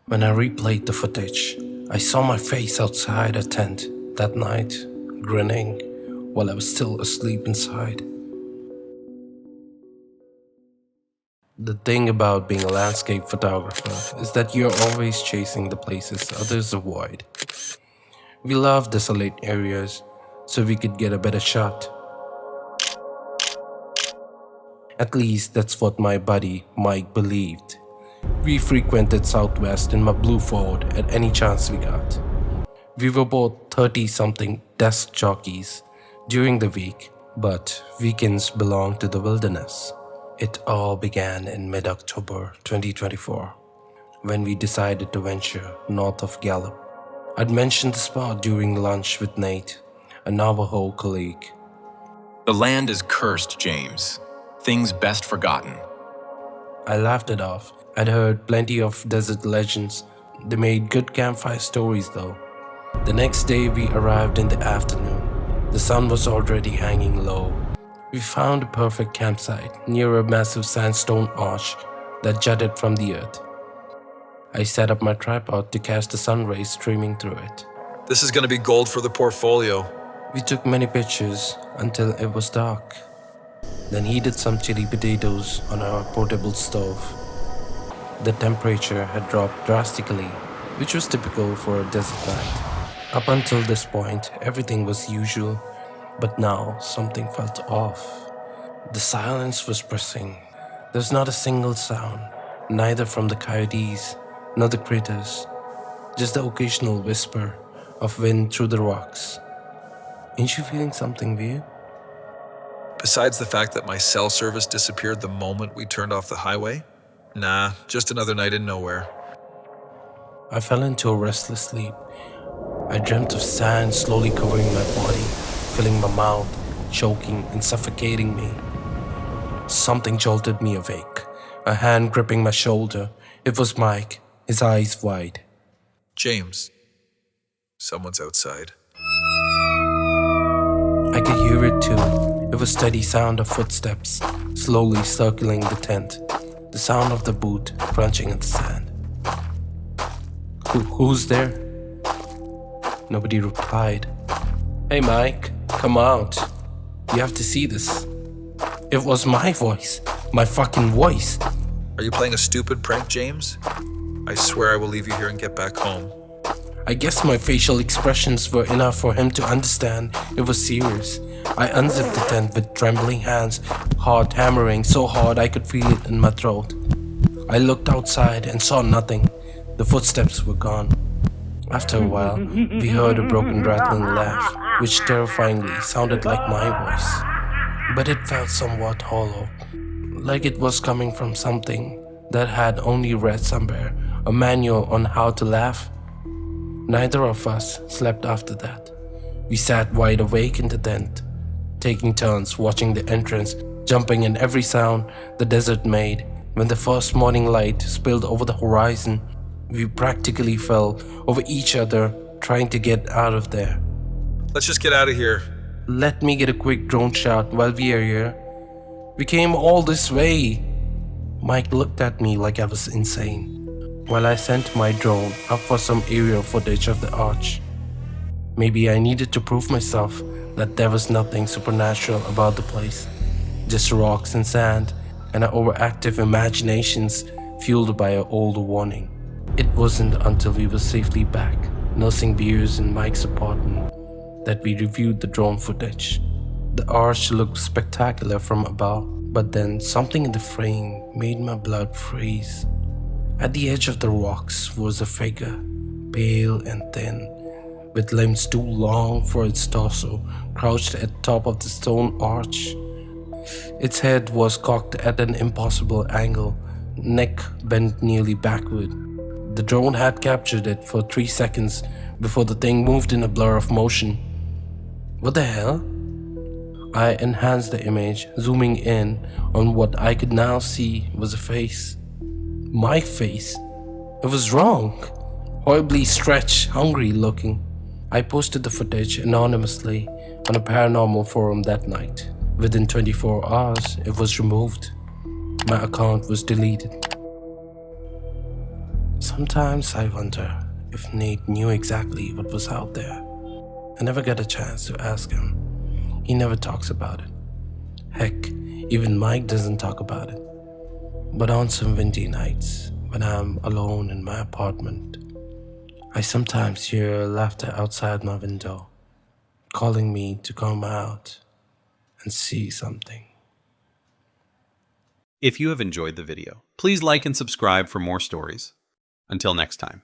When I replayed the footage, I saw my face outside a tent that night, grinning while I was still asleep inside. The thing about being a landscape photographer is that you're always chasing the places others avoid. We love desolate areas so we could get a better shot. At least that's what my buddy Mike believed. We frequented Southwest in my blue Ford at any chance we got. We were both 30-something desk jockeys during the week, but weekends belonged to the wilderness. It all began in mid-October 2024, when we decided to venture north of Gallup. I'd mentioned the spot during lunch with Nate, a Navajo colleague. The land is cursed, James. Things best forgotten. I laughed it off. I'd heard plenty of desert legends. They made good campfire stories though. The next day we arrived in the afternoon. The sun was already hanging low. We found a perfect campsite near a massive sandstone arch that jutted from the earth. I set up my tripod to catch the sun rays streaming through it. This is going to be gold for the portfolio. We took many pictures until it was dark. Then heated some chili potatoes on our portable stove. The temperature had dropped drastically, which was typical for a desert night. Up until this point, everything was usual, but now something felt off. The silence was pressing. There was not a single sound, neither from the coyotes nor the critters, just the occasional whisper of wind through the rocks. Ain't you feeling something weird? Besides the fact that my cell service disappeared the moment we turned off the highway? Nah, just another night in nowhere. I fell into a restless sleep. I dreamt of sand slowly covering my body, filling my mouth, choking and suffocating me. Something jolted me awake, a hand gripping my shoulder. It was Mike, his eyes wide. James, someone's outside. I could hear it too. It was steady sound of footsteps, slowly circling the tent. The sound of the boot crunching at the sand. Who's there? Nobody replied. Hey Mike, come out. You have to see this. It was my voice. My fucking voice. Are you playing a stupid prank, James? I swear I will leave you here and get back home. I guess my facial expressions were enough for him to understand it was serious. I unzipped the tent with trembling hands, heart hammering so hard I could feel it in my throat. I looked outside and saw nothing. The footsteps were gone. After a while, we heard a broken rattling laugh, which terrifyingly sounded like my voice. But it felt somewhat hollow, like it was coming from something that had only read somewhere a manual on how to laugh. Neither of us slept after that. We sat wide awake in the tent, taking turns watching the entrance, jumping in every sound the desert made. When the first morning light spilled over the horizon, we practically fell over each other trying to get out of there. Let's just get out of here. Let me get a quick drone shot while we are here. We came all this way. Mike looked at me like I was insane, while I sent my drone up for some aerial footage of the arch. Maybe I needed to prove myself that there was nothing supernatural about the place, just rocks and sand and our overactive imaginations fueled by our old warning. It wasn't until we were safely back, nursing beers in Mike's apartment, that we reviewed the drone footage. The arch looked spectacular from above, but then something in the frame made my blood freeze. At the edge of the rocks was a figure, pale and thin, with limbs too long for its torso, crouched at the top of the stone arch. Its head was cocked at an impossible angle, neck bent nearly backward. The drone had captured it for 3 seconds before the thing moved in a blur of motion. What the hell? I enhanced the image, zooming in on what I could now see was a face. My face. It was wrong. Horribly stretched, hungry looking. I posted the footage anonymously on a paranormal forum that night. Within 24 hours, it was removed. My account was deleted. So Sometimes I wonder if Nate knew exactly what was out there. I never got a chance to ask him. He never talks about it. Heck, even Mike doesn't talk about it. But on some windy nights, when I'm alone in my apartment, I sometimes hear laughter outside my window, calling me to come out and see something. If you have enjoyed the video, please like and subscribe for more stories. Until next time.